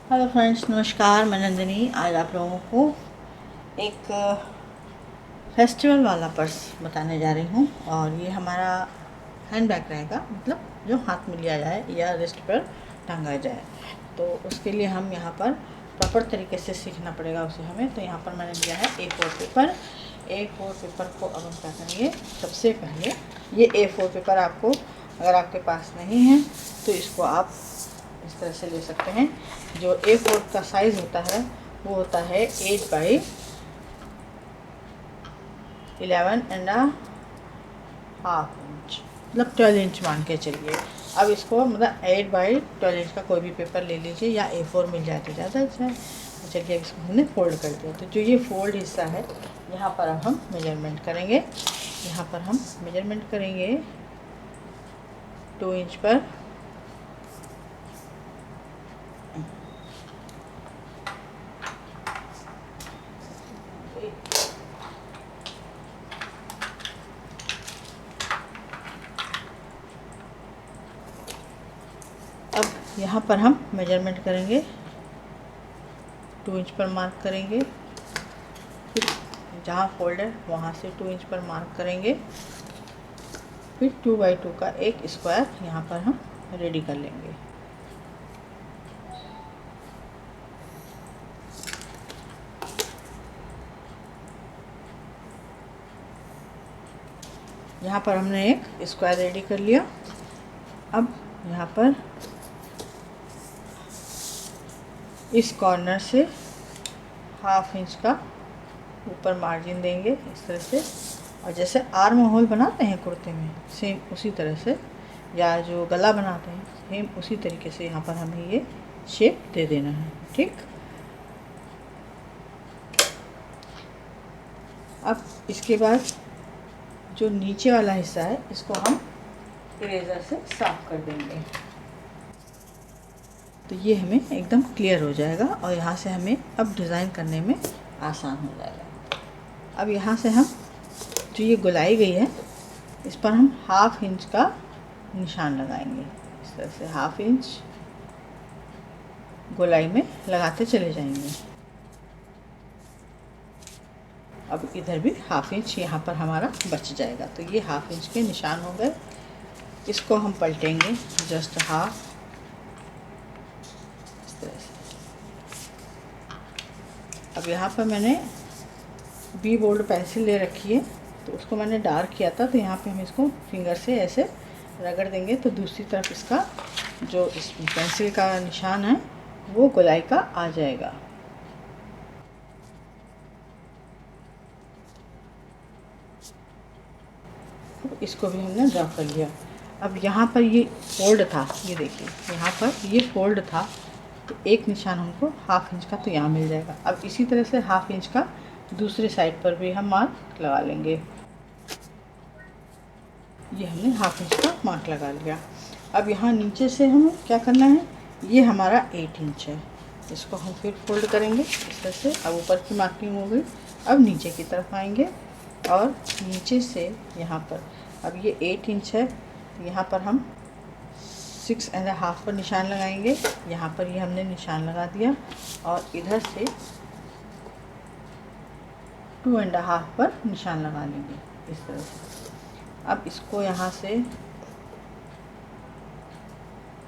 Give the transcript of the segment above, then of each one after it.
Hello friends, नमस्कार। मैं नंदिनी आज आप लोगों को एक फेस्टिवल वाला पर्स बताने जा रही हूँ। और ये हमारा हैंड बैग रहेगा, मतलब जो हाथ में लिया जाए या रिस्ट पर टांगा जाए। तो उसके लिए हम यहाँ पर प्रॉपर तरीके से सीखना पड़ेगा उसे हमें। तो यहाँ पर मैंने लिया है A4 पेपर। A4 पेपर को अब हम क्या करेंगे, सबसे पहले ये A4 पेपर आपको अगर आपके पास नहीं है तो इसको आप इस तरह से ले सकते हैं। जो A4 का साइज़ होता है वो होता है 8 by 11.5 इंच, मतलब 12 इंच मान के चलिए। अब इसको मतलब 8 by 12 इंच का कोई भी पेपर ले लीजिए या A4 मिल जाए तो ज़्यादा अच्छा है। तो चलिए अब इसको हमने फोल्ड कर दिया। तो जो ये फोल्ड हिस्सा है यहाँ पर अब हम मेजरमेंट करेंगे। यहाँ पर हम मेजरमेंट करेंगे 2 इंच पर। अब यहाँ पर हम मेजरमेंट करेंगे, 2 इंच पर मार्क करेंगे। फिर जहाँ फोल्ड है वहाँ से 2 इंच पर मार्क करेंगे। फिर 2 by 2 का एक स्क्वायर यहाँ पर हम रेडी कर लेंगे। यहाँ पर हमने एक स्क्वायर रेडी कर लिया। अब यहाँ पर इस कॉर्नर से ½ इंच का ऊपर मार्जिन देंगे इस तरह से। और जैसे आर्म होल बनाते हैं कुर्ते में, सेम उसी तरह से, या जो गला बनाते हैं सेम उसी तरीके से यहाँ पर हमें ये शेप दे देना है। ठीक। अब इसके बाद जो नीचे वाला हिस्सा है इसको हम इरेज़र से साफ कर देंगे। तो ये हमें एकदम क्लियर हो जाएगा और यहाँ से हमें अब डिज़ाइन करने में आसान हो जाएगा। अब यहाँ से हम जो ये गोलाई गई है इस पर हम ½ इंच का निशान लगाएंगे। इस तरह से ½ इंच गोलाई में लगाते चले जाएंगे। अब इधर भी ½ इंच यहाँ पर हमारा बच जाएगा। तो ये ½ इंच के निशान हो गए। इसको हम पलटेंगे जस्ट हाफ, इस तरह से। अब यहाँ पर मैंने बी बोल्ड पेंसिल ले रखी है, तो उसको मैंने डार्क किया था। तो यहाँ पे हम इसको फिंगर से ऐसे रगड़ देंगे तो दूसरी तरफ इसका जो इस पेंसिल का निशान है वो गोलाई का आ जाएगा। इसको भी हमने ड्रॉ कर लिया। अब यहाँ पर ये फोल्ड था, ये देखिए यहाँ पर ये फोल्ड था, तो एक निशान हमको ½ इंच का तो यहाँ मिल जाएगा। अब इसी तरह से ½ इंच का दूसरे साइड पर भी हम मार्क लगा लेंगे। ये हमने ½ इंच का मार्क लगा लिया। अब यहाँ नीचे से हमें क्या करना है, ये हमारा 8 इंच है, इसको हम फिर फोल्ड करेंगे इस तरह से। अब ऊपर की मार्किंग हो गई। अब नीचे की तरफ आएंगे और नीचे से यहाँ पर अब ये 8 इंच है, यहाँ पर हम 6½ पर निशान लगाएंगे। यहाँ पर ये हमने निशान लगा दिया और इधर से 2½ पर निशान लगा लेंगे इस तरह से। अब इसको यहाँ से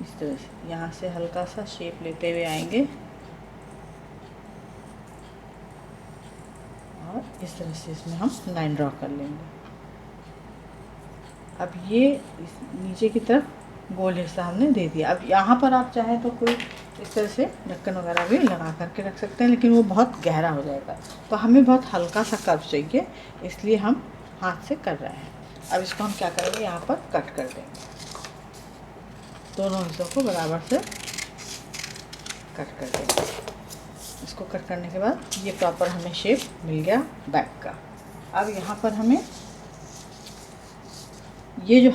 इस तरह से यहाँ से हल्का सा शेप लेते हुए आएंगे और इस तरह से इसमें हम लाइन ड्रॉ कर लेंगे। अब ये नीचे की तरफ गोल हिस्सा हमने दे दिया। अब यहाँ पर आप चाहें तो कोई इस तरह से ढक्कन वगैरह भी लगा करके रख सकते हैं, लेकिन वो बहुत गहरा हो जाएगा। तो हमें बहुत हल्का सा कर्व चाहिए, इसलिए हम हाथ से कर रहे हैं। अब इसको हम क्या करेंगे, यहाँ पर कट कर देंगे। दोनों हिस्सों को बराबर से कट कर देंगे। इसको कट करने के बाद ये प्रॉपर हमें शेप मिल गया बैक का। अब यहाँ पर हमें ये जो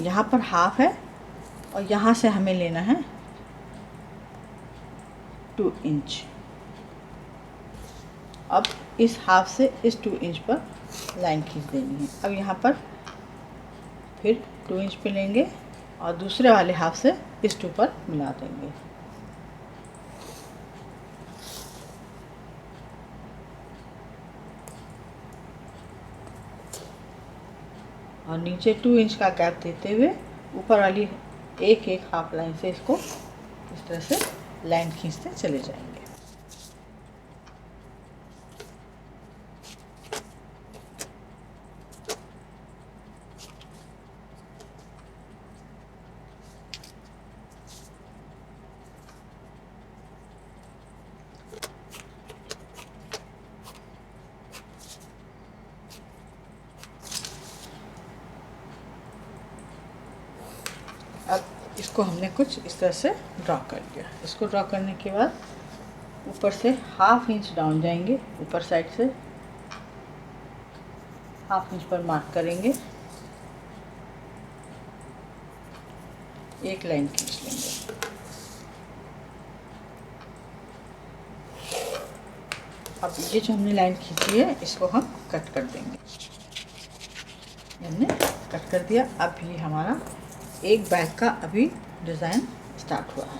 यहाँ पर ½ है और यहाँ से हमें लेना है 2 इंच। अब इस ½ से इस 2 इंच पर लाइन खींच देनी है। अब यहाँ पर फिर 2 इंच पे लेंगे और दूसरे वाले ½ से इस 2 पर मिला देंगे। और नीचे 2 इंच का गैप देते हुए ऊपर वाली एक एक हाफ लाइन से इसको इस तरह से लाइन खींचते चले जाएंगे। अब इसको हमने कुछ इस तरह से ड्रॉ कर लिया। इसको ड्रॉ करने के बाद ऊपर से हाफ इंच डाउन जाएंगे, ऊपर साइड से हाफ इंच पर मार्क करेंगे, एक लाइन खींच लेंगे। अब ये जो हमने लाइन खींची है इसको हम कट कर देंगे। हमने कट कर दिया। अब ये हमारा एक बैग का अभी डिज़ाइन स्टार्ट हुआ है।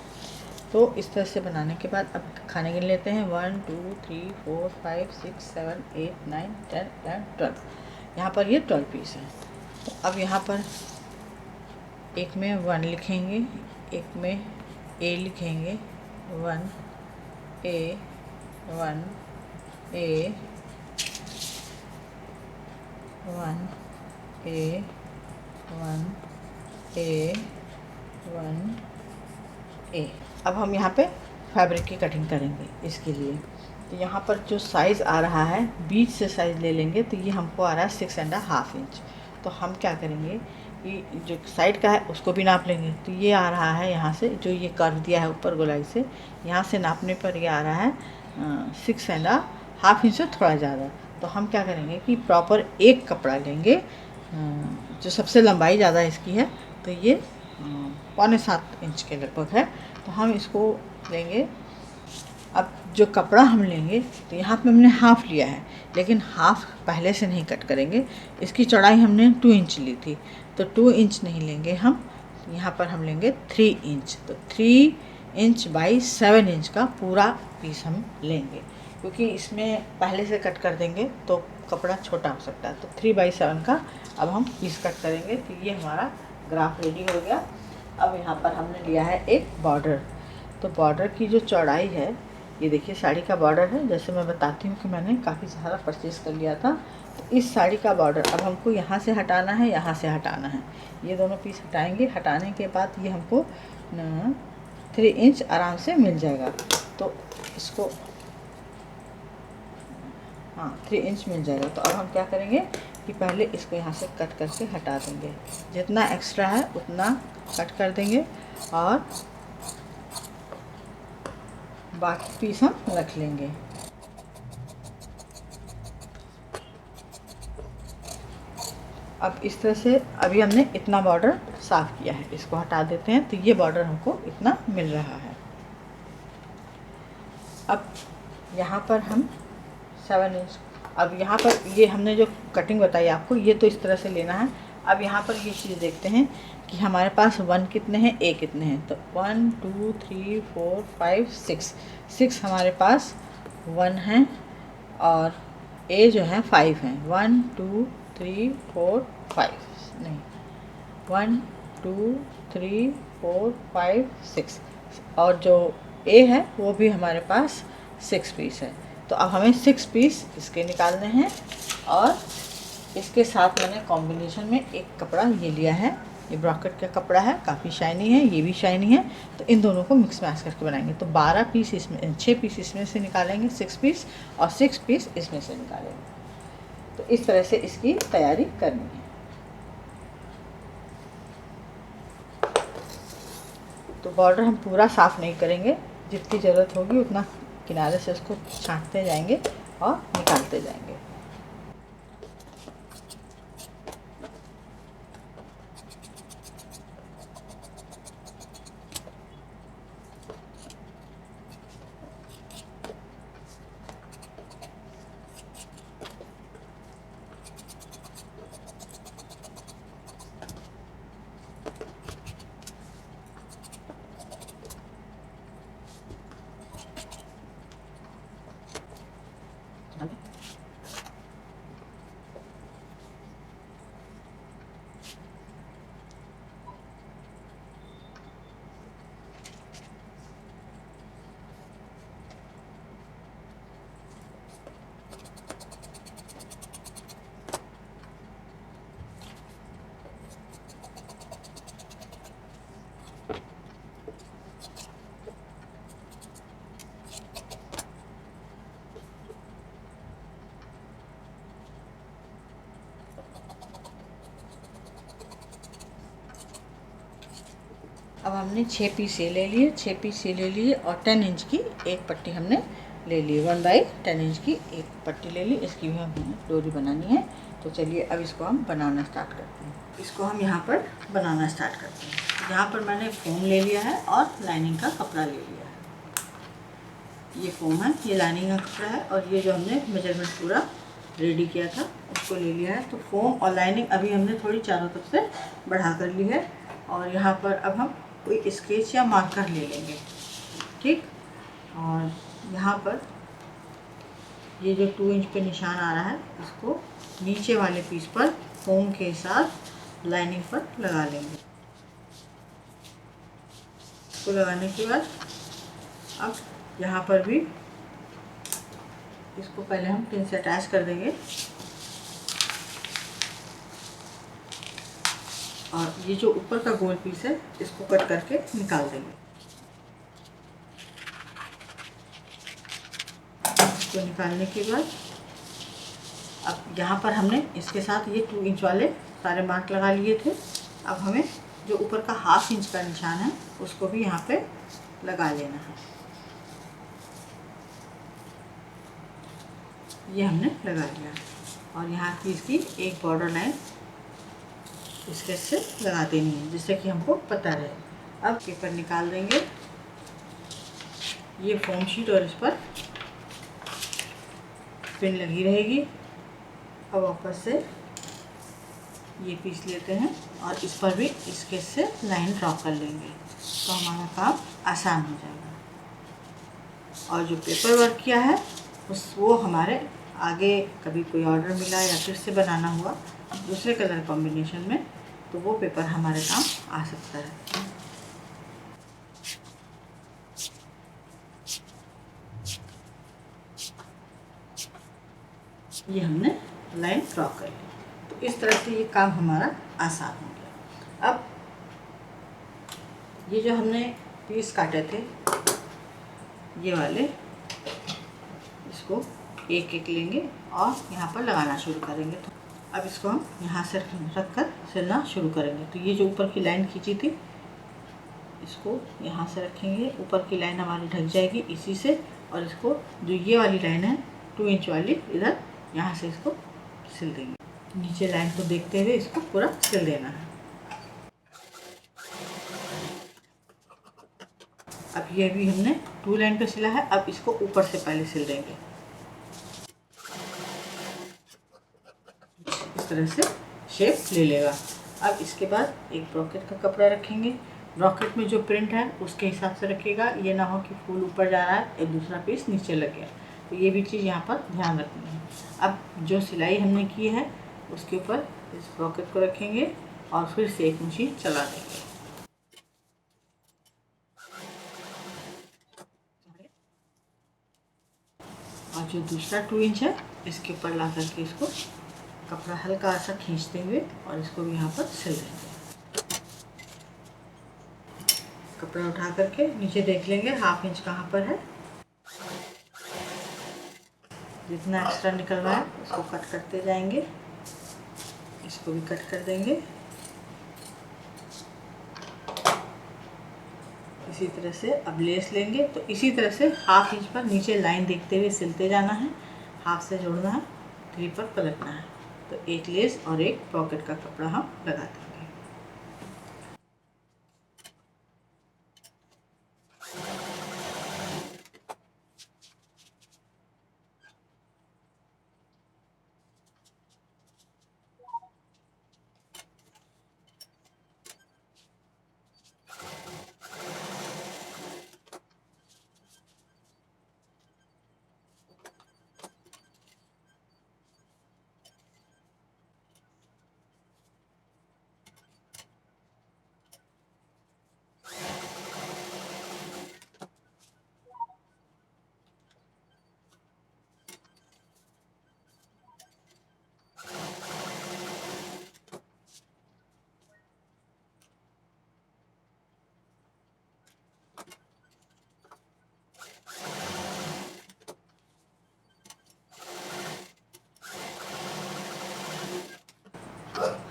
तो इस तरह से बनाने के बाद अब खाने गिन लेते हैं। 1 2 3 4 5 6 7 8 9 10 11 12। यहाँ पर ये 12 पीस है। तो अब यहाँ पर एक में 1 लिखेंगे, एक में ए लिखेंगे, 1 ए 1 ए 1 ए 1 ए 1 ए। अब हम यहाँ पे फैब्रिक की कटिंग करेंगे। इसके लिए तो यहाँ पर जो साइज़ आ रहा है बीच से साइज़ ले लेंगे, तो ये हमको आ रहा है 6.5 इंच। तो हम क्या करेंगे, ये जो साइड का है उसको भी नाप लेंगे। तो ये आ रहा है यहाँ से, जो ये कर्व दिया है ऊपर गोलाई से, यहाँ से नापने पर ये आ रहा है 6.5 इंच से थोड़ा ज़्यादा। तो हम क्या करेंगे कि प्रॉपर एक कपड़ा लेंगे, जो सबसे लंबाई ज़्यादा इसकी है, तो ये 6.25 इंच के लगभग है। तो हम इसको लेंगे। अब जो कपड़ा हम लेंगे, तो यहाँ पे हमने हाफ़ लिया है, लेकिन हाफ़ पहले से नहीं कट करेंगे। इसकी चौड़ाई हमने 2 इंच ली थी, तो 2 इंच नहीं लेंगे हम। यहाँ पर हम लेंगे 3 इंच। तो 3 इंच बाई 7 इंच का पूरा पीस हम लेंगे, क्योंकि इसमें पहले से कट कर देंगे तो कपड़ा छोटा हो सकता है। तो 3/7 का अब हम पीस कट करेंगे। तो ये हमारा ग्राफ रेडी हो गया। अब यहाँ पर हमने लिया है एक बॉर्डर। तो बॉर्डर की जो चौड़ाई है, ये देखिए साड़ी का बॉर्डर है। जैसे मैं बताती हूँ कि मैंने काफ़ी सारा परचेज़ कर लिया था। तो इस साड़ी का बॉर्डर अब हमको यहाँ से हटाना है, यहाँ से हटाना है। ये दोनों पीस हटाएंगे। हटाने के बाद ये हमको 3 इंच आराम से मिल जाएगा। तो इसको 3 इंच मिल जाएगा। तो अब हम क्या करेंगे कि पहले इसको यहाँ से कट करके हटा देंगे। जितना एक्स्ट्रा है उतना कट कर देंगे और बाकी पीस हम रख लेंगे। अब इस तरह से अभी हमने इतना बॉर्डर साफ़ किया है, इसको हटा देते हैं। तो ये बॉर्डर हमको इतना मिल रहा है। अब यहाँ पर हम 7 इंच, अब यहाँ पर ये हमने जो कटिंग बताई आपको, ये तो इस तरह से लेना है। अब यहाँ पर ये चीज़ देखते हैं कि हमारे पास 1 कितने हैं, ए कितने हैं। तो 1 2 3 4 5 6 हमारे पास 1 हैं और ए जो है 5 हैं। 1 2 3 4 5 नहीं 1 2 3 4 5 6 और जो ए है वो भी हमारे पास 6 पीस है। तो अब हमें 6 पीस इसके निकालने हैं और इसके साथ मैंने कॉम्बिनेशन में एक कपड़ा ये लिया है। ये ब्रॉकेट का कपड़ा है, काफ़ी शाइनी है, ये भी शाइनी है। तो इन दोनों को मिक्स मैच करके बनाएंगे। तो 12 पीस इसमें, 6 पीस इसमें से निकालेंगे 6 पीस, और 6 पीस इसमें से निकालेंगे। तो इस तरह से इसकी तैयारी करनी है। तो बॉर्डर हम पूरा साफ़ नहीं करेंगे, जितनी ज़रूरत होगी उतना किनारे से उसको छांटते जाएंगे और निकालते जाएंगे। अब हमने 6 पीस ये ले लिए, 6 पीस ये ले लिए और 10 इंच की एक पट्टी हमने ले ली, 1/10 इंच की एक पट्टी ले ली। इसकी भी हमें डोरी बनानी है। तो चलिए अब इसको हम बनाना स्टार्ट करते हैं। इसको हम यहाँ पर बनाना स्टार्ट करते हैं। यहाँ पर मैंने फोम ले लिया है और लाइनिंग का कपड़ा ले लिया है। ये फोम है, ये लाइनिंग का कपड़ा है और ये जो हमने मेजरमेंट पूरा रेडी किया था उसको ले लिया है। तो फोम और लाइनिंग अभी हमने थोड़ी चारों तरफ से बढ़ा कर ली है और यहाँ पर अब हम कोई स्केच या मार्कर ले लेंगे, ठीक। और यहाँ पर ये जो 2 इंच पे निशान आ रहा है इसको नीचे वाले पीस पर फोम के साथ लाइनिंग पर लगा लेंगे। इसको लगाने के बाद अब यहाँ पर भी इसको पहले हम पिन से अटैच कर देंगे और ये जो ऊपर का गोल पीस है इसको कट करके निकाल देंगे। इसको निकालने के बाद अब यहाँ पर हमने इसके साथ ये 2 इंच वाले सारे मार्क लगा लिए थे। अब हमें जो ऊपर का 1/2 इंच का निशान है उसको भी यहाँ पे लगा लेना है। ये हमने लगा लिया और यहाँ की इसकी एक बॉर्डर लाइन स्केच से लगा देनी है जिससे कि हमको पता रहे। अब पेपर निकाल देंगे, ये फोम शीट और इस पर पिन लगी रहेगी। अब वापस से ये पीस लेते हैं और इस पर भी स्केच से लाइन ड्रॉ कर लेंगे तो हमारा काम आसान हो जाएगा। और जो पेपर वर्क किया है वो हमारे आगे कभी कोई ऑर्डर मिला या फिर से बनाना हुआ दूसरे कलर कॉम्बिनेशन में तो वो पेपर हमारे काम आ सकता है। ये हमने लाइन ड्रॉ कर ली। तो इस तरह से ये काम हमारा आसान हो गया। अब ये जो हमने पीस काटे थे ये वाले, इसको एक एक लेंगे और यहाँ पर लगाना शुरू करेंगे। तो अब इसको हम यहाँ से रख कर सिलना शुरू करेंगे। तो ये जो ऊपर की लाइन खींची थी इसको यहाँ से रखेंगे, ऊपर की लाइन हमारी ढक जाएगी इसी से। और इसको जो ये वाली लाइन है 2 इंच वाली इधर यहाँ से इसको सिल देंगे। नीचे लाइन को देखते हुए इसको पूरा सिल देना है। अब ये भी हमने 2 लाइन पे सिला है, अब इसको ऊपर से पहले सिल देंगे। इस तरह से शेप ले लेगा। अब इसके बाद एक ब्रॉकेट का कपड़ा रखेंगे। ब्रॉकेट में जो प्रिंट है उसके हिसाब से रखिएगा, ये ना हो कि फूल ऊपर जा रहा है एक दूसरा पीस नीचे लग गया। तो ये भी चीज़ यहाँ पर ध्यान रखनी है। अब जो सिलाई हमने की है उसके ऊपर इस ब्रॉकेट को रखेंगे और फिर से एक मशीन चला देंगे। और जो दूसरा 2 इंच है इसके ऊपर ला करके इसको कपड़ा हल्का सा खींचते हुए और इसको भी यहाँ पर सिल देंगे। कपड़ा उठा करके नीचे देख लेंगे 1/2 इंच कहाँ पर है। जितना एक्स्ट्रा निकल रहा है उसको कट करते जाएंगे। इसको भी कट कर देंगे। इसी तरह से अब लेस लेंगे तो इसी तरह से 1/2 इंच पर नीचे लाइन देखते हुए सिलते जाना है। हाथ से जोड़ना है, 3 पर पलटना है। तो एक लेस और एक पॉकेट का कपड़ा हम लगा देंगे।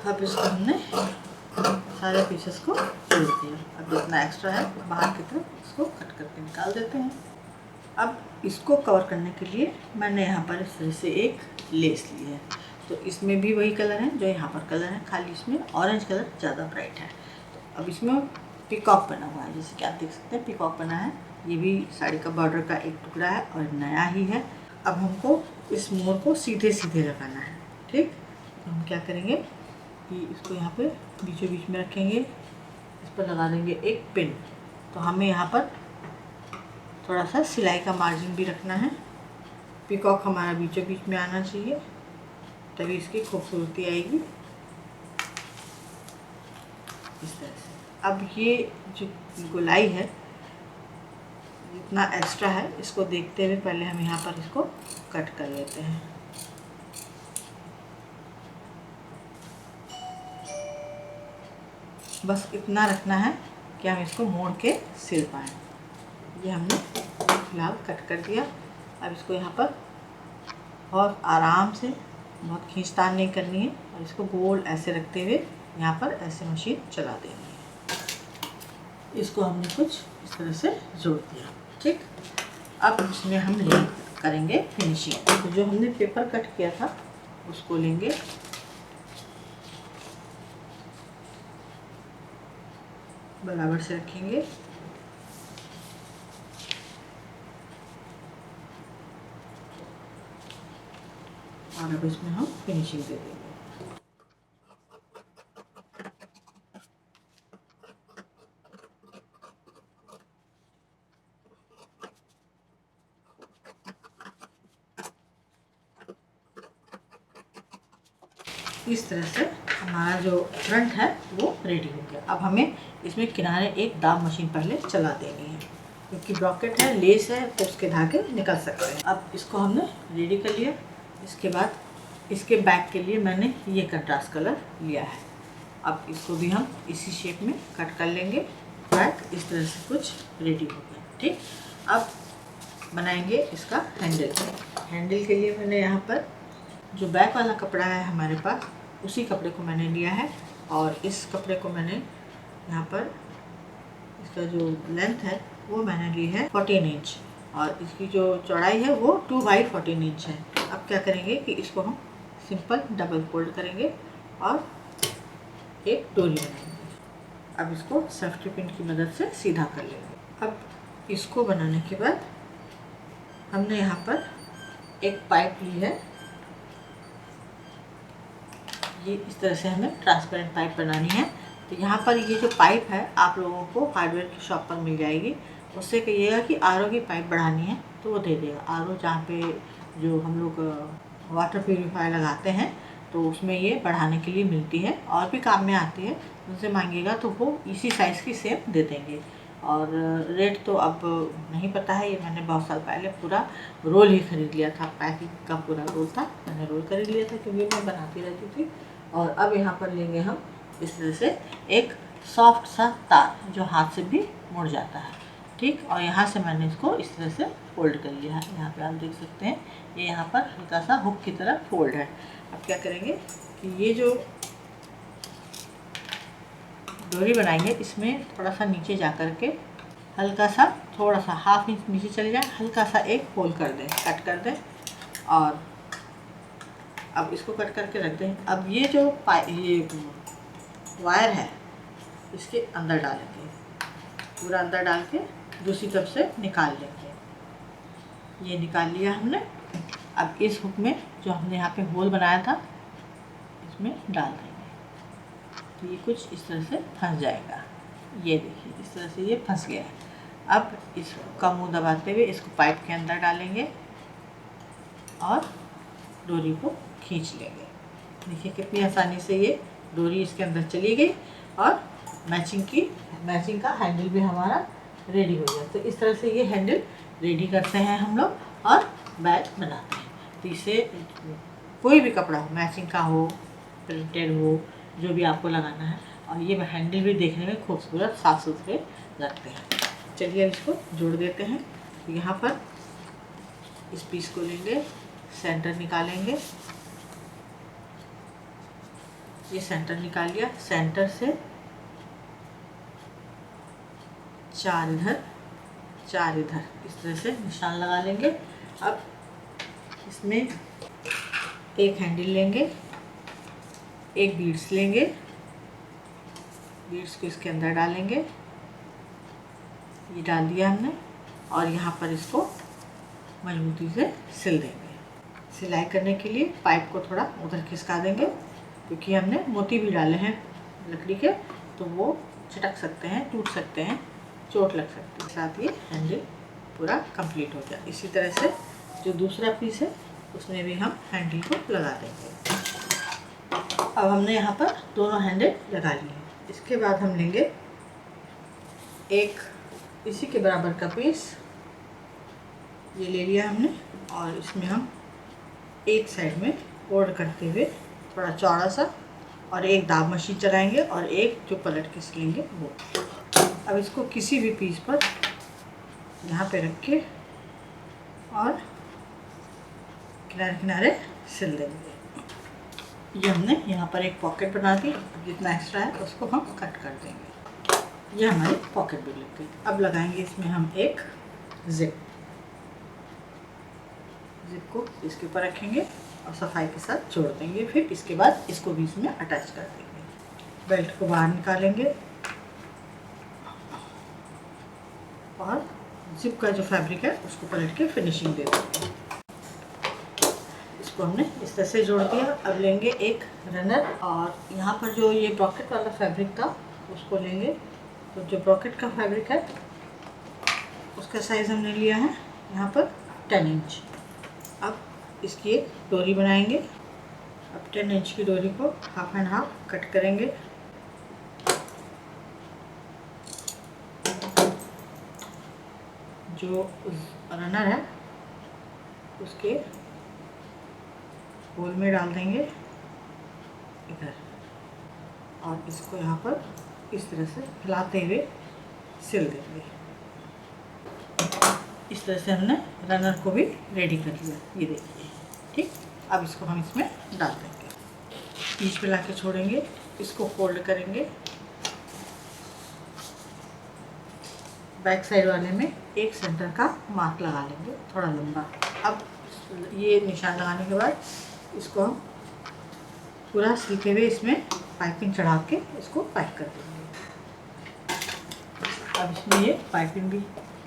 अब इसको हमने सारे पीसेस को जोड़ दिया। अब जितना एक्स्ट्रा है बाहर की तरफ इसको कट करके निकाल देते हैं। अब इसको कवर करने के लिए मैंने यहाँ पर इस तरह से एक लेस ली है। तो इसमें भी वही कलर है जो यहाँ पर कलर है, खाली इसमें ऑरेंज कलर ज़्यादा ब्राइट है। तो अब इसमें पीकॉक बना हुआ है, जैसे कि आप देख सकते हैं पीकॉक बना है। ये भी साड़ी का बॉर्डर का एक टुकड़ा है और नया ही है। अब हमको इस मोर को सीधे सीधे लगाना है। ठीक, तो हम क्या करेंगे कि इसको यहाँ पे बीचों बीच में रखेंगे, इस पर लगा देंगे एक पिन। तो हमें यहाँ पर थोड़ा सा सिलाई का मार्जिन भी रखना है। पीकॉक हमारा बीचों बीच में आना चाहिए, तभी इसकी खूबसूरती आएगी। इस तरह से अब ये जो गोलाई है, जितना एक्स्ट्रा है इसको देखते हुए पहले हम यहाँ पर इसको कट कर लेते हैं। बस इतना रखना है कि हम इसको मोड़ के सिल पाएँ। ये हमने फिलहाल कट कर दिया। अब इसको यहाँ पर बहुत आराम से, बहुत खींचतान नहीं करनी है, और इसको गोल ऐसे रखते हुए यहाँ पर ऐसे मशीन चला देनी है। इसको हमने कुछ इस तरह से जोड़ दिया। ठीक, अब इसमें हम करेंगे फिनिशिंग। तो जो हमने पेपर कट किया था उसको लेंगे, बराबर से रखेंगे, और अब इसमें हम फिनिशिंग दे देंगे। इस तरह से हमारा जो फ्रंट है वो रेडी हो गया। अब हमें इसमें किनारे एक दाब मशीन पहले चला देनी है, क्योंकि ब्रॉकेट है, लेस है, तो उसके धागे निकल सकते हैं। अब इसको हमने रेडी कर लिया। इसके बाद इसके बैक के लिए मैंने ये कंट्रास्ट कलर लिया है। अब इसको भी हम इसी शेप में कट कर लेंगे। बैक इस तरह से कुछ रेडी हो गया। ठीक, अब बनाएंगे इसका हैंडल। हैंडल के लिए मैंने यहाँ पर जो बैक वाला कपड़ा है हमारे पास, उसी कपड़े को मैंने लिया है, और इस कपड़े को मैंने यहाँ पर, इसका जो लेंथ है वो मैंने ली है 14 इंच, और इसकी जो चौड़ाई है वो 2/14 इंच है। अब क्या करेंगे कि इसको हम सिंपल डबल फोल्ड करेंगे और एक डोरी बनाएंगे। अब इसको सेफ्टी पिन की मदद से सीधा कर लेंगे। अब इसको बनाने के बाद हमने यहाँ पर एक पाइप ली है। ये इस तरह से हमें ट्रांसपेरेंट पाइप बनानी है। तो यहाँ पर ये जो पाइप है आप लोगों को हार्डवेयर की शॉप पर मिल जाएगी। उससे कहिएगा कि आरओ की पाइप बढ़ानी है तो वो दे देगा। आरओ जहाँ पे जो हम लोग वाटर प्यूरीफायर लगाते हैं तो उसमें ये बढ़ाने के लिए मिलती है, और भी काम में आती है। उनसे मांगिएगा तो वो इसी साइज़ की सेम दे देंगे। और रेट तो अब नहीं पता है, ये मैंने बहुत साल पहले पूरा रोल ही ख़रीद लिया था। पैकिंग का पूरा रोल था, मैंने रोल खरीद लिया था क्योंकि मैं बनाती रहती थी। और अब यहाँ पर लेंगे हम इस तरह से एक सॉफ्ट सा तार जो हाथ से भी मुड़ जाता है। ठीक, और यहाँ से मैंने इसको इस तरह से फोल्ड कर लिया है। यहाँ पे आप देख सकते हैं ये यहाँ पर हल्का सा हुक की तरह फोल्ड है। अब क्या करेंगे कि ये जो डोरी बनाएंगे इसमें थोड़ा सा नीचे जा कर के हल्का सा, थोड़ा सा ½ इंच नीचे चले जाए, हल्का सा एक होल कर दें, कट कर दें, और अब इसको कट करके रख दें। अब ये जो ये वायर है इसके अंदर डालेंगे, पूरा अंदर डाल के दूसरी तरफ से निकाल लेंगे। ये निकाल लिया हमने। अब इस हुक में जो हमने यहाँ पे होल बनाया था इसमें डाल देंगे, तो ये कुछ इस तरह से फंस जाएगा। ये देखिए इस तरह से ये फंस गया है। अब इसका मुंह दबाते हुए इसको पाइप के अंदर डालेंगे और डोरी को खींच लेंगे। देखिए कितनी आसानी से ये डोरी इसके अंदर चली गई, और मैचिंग का हैंडल भी हमारा रेडी हो गया। तो इस तरह से ये हैंडल रेडी करते हैं हम लोग और बैग बनाते हैं। तो इसे कोई भी कपड़ा हो, मैचिंग का हो, प्रिंटेड हो, जो भी आपको लगाना है। और ये हैंडल भी देखने में खूबसूरत साफ सुथरे लगते हैं। चलिए इसको जोड़ देते हैं। तो यहाँ पर इस पीस को लेंगे, सेंटर निकालेंगे, ये सेंटर निकाल लिया। सेंटर से 4 इधर 4 इधर, इस तरह से निशान लगा लेंगे। अब इसमें एक हैंडल लेंगे, एक बीड्स लेंगे, बीड्स को इसके अंदर डालेंगे, ये डाल दिया हमने, और यहाँ पर इसको मजबूती से सिल देंगे। सिलाई करने के लिए पाइप को थोड़ा उधर खिसका देंगे, क्योंकि हमने मोती भी डाले हैं लकड़ी के, तो वो चटक सकते हैं, टूट सकते हैं, चोट लग सकती है। साथ ये हैंडल पूरा कंप्लीट हो गया। इसी तरह से जो दूसरा पीस है उसमें भी हम हैंडल को लगा देंगे। अब हमने यहाँ पर दोनों हैंडल लगा लिए हैं। इसके बाद हम लेंगे एक इसी के बराबर का पीस, ये ले लिया हमने, और इसमें हम एक साइड में फोल्ड करते हुए थोड़ा चौड़ा सा, और एक दाब मशीन चलाएंगे और एक जो पलट के सिलेंगे वो। अब इसको किसी भी पीस पर यहाँ पे रख के और किनारे किनारे सिल देंगे। ये हमने यहाँ पर एक पॉकेट बना दी, जितना एक्स्ट्रा है उसको हम कट कर देंगे। ये हमारी पॉकेट भी लग गई। अब लगाएंगे इसमें हम एक जिप को इसके ऊपर रखेंगे और सफाई के साथ जोड़ देंगे। फिर इसके बाद इसको भी इसमें अटैच कर देंगे। बेल्ट को बाहर निकालेंगे और जिप का जो फैब्रिक है उसको पलट के फिनिशिंग दे देंगे। इसको हमने इस तरह से जोड़ दिया। अब लेंगे एक रनर, और यहाँ पर जो ये ब्रॉकेट वाला फैब्रिक था उसको लेंगे। तो जो ब्रॉकेट का फैब्रिक है उसका साइज़ हमने लिया है यहाँ पर 10 इंच। अब इसकी एक डोरी बनाएंगे। अब 10 इंच की डोरी को हाफ एंड हाफ कट करेंगे। जो रनर है उसके होल में डाल देंगे इधर, और इसको यहाँ पर इस तरह से फैलाते हुए सिल देंगे। इस तरह से हमने रनर को भी रेडी कर लिया, ये देखिए। ठीक, अब इसको हम इसमें डाल देंगे। बीच पे लाके छोड़ेंगे, इसको फोल्ड करेंगे। बैक साइड वाले में एक सेंटर का मार्क लगा लेंगे, थोड़ा लंबा। अब ये निशान लगाने के बाद इसको हम पूरा सिलते हुए इसमें पाइपिंग चढ़ा के इसको पैक कर देंगे। अब इसमें ये पाइपिंग भी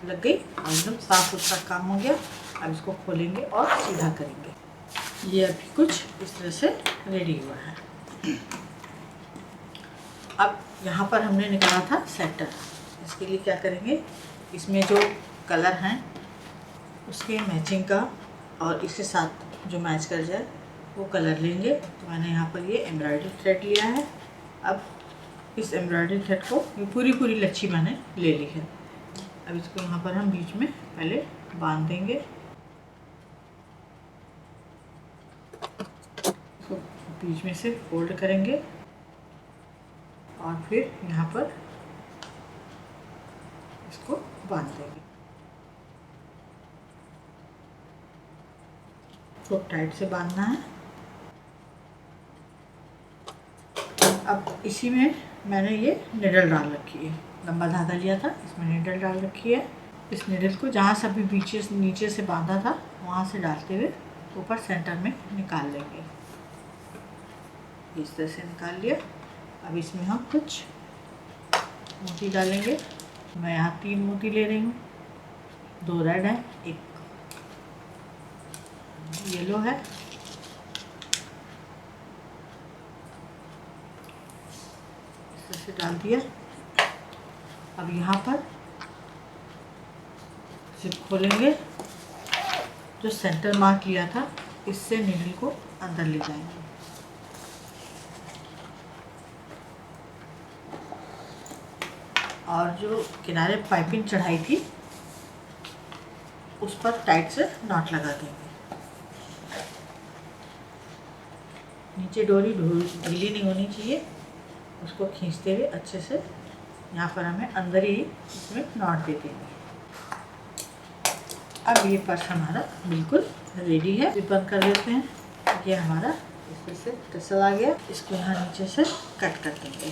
लग गई और एकदम साफ सुथरा काम हो गया। अब इसको खोलेंगे और सीधा करेंगे। ये अभी कुछ इस तरह से रेडी हुआ है। अब यहाँ पर हमने निकाला था सेंटर। इसके लिए क्या करेंगे, इसमें जो कलर हैं उसके मैचिंग का और इसके साथ जो मैच कर जाए वो कलर लेंगे। तो मैंने यहाँ पर ये एम्ब्रॉयडरी थ्रेड लिया है। अब इस एम्ब्रॉयडरी थ्रेड को ये पूरी लच्छी मैंने ले ली है। अब इसको यहाँ पर हम बीच में पहले बांध देंगे। इसको बीच में से फोल्ड करेंगे और फिर यहाँ पर इसको बांध देंगे। इसको टाइट से बांधना है। अब इसी में मैंने ये निडल डाल रखी है, लंबा धागा लिया था, इसमें निडल डाल रखी है। इस निडल को जहाँ से अभी नीचे से बांधा था वहाँ से डालते हुए ऊपर सेंटर में निकाल लेंगे। इस तरह से निकाल लिया। अब इसमें हम कुछ मोती डालेंगे। मैं यहाँ 3 मोती ले रही हूँ, 2 रेड है, 1 येलो है। इस तरह से डाल दिया। अब यहाँ पर जिप खोलेंगे, जो सेंटर मार्क लिया था इससे नीडल को अंदर ले जाएंगे। और जो किनारे पाइपिंग चढ़ाई थी उस पर टाइट से नॉट लगा देंगे। नीचे डोरी ढीली नहीं होनी चाहिए, उसको खींचते हुए अच्छे से यहाँ पर हमें अंदर ही इसमें नॉट दे देंगे। अब ये पर्स हमारा बिल्कुल रेडी है। जिप बंद कर देते हैं। ये हमारा इस तरह से टसल आ गया। इसको यहाँ नीचे से कट कर देंगे।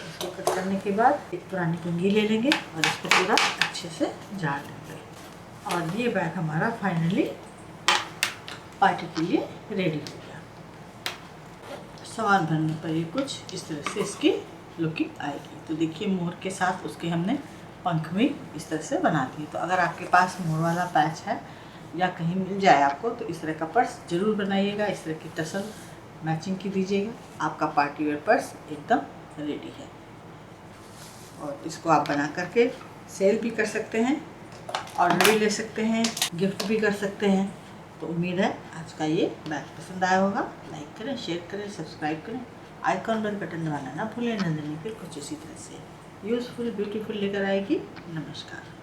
इसको कट करने के बाद एक पुरानी कंघी ले लेंगे और इसको पूरा अच्छे से झाड़ लेंगे। और ये बैग हमारा फाइनली पार्टी के लिए रेडी हो गया। सामान भरने पर ये कुछ इस तरह से इसकी लुकिंग आएगी। तो देखिए मोर के साथ उसके हमने पंख भी इस तरह से बना दिए। तो अगर आपके पास मोर वाला पैच है या कहीं मिल जाए आपको तो इस तरह का पर्स ज़रूर बनाइएगा। इस तरह की टसल मैचिंग की दीजिएगा, आपका पार्टी वेयर पर्स एकदम रेडी है। और इसको आप बना करके सेल भी कर सकते हैं, ऑर्डर भी ले सकते हैं, गिफ्ट भी कर सकते हैं। तो उम्मीद है आज का ये बैग पसंद आया होगा। लाइक करें, शेयर करें, सब्सक्राइब करें, आइकॉन बेल बटन दबाना ना भूलें। नंदिनी फिर कुछ इसी तरह से यूज़फुल ब्यूटीफुल लेकर आएगी। नमस्कार।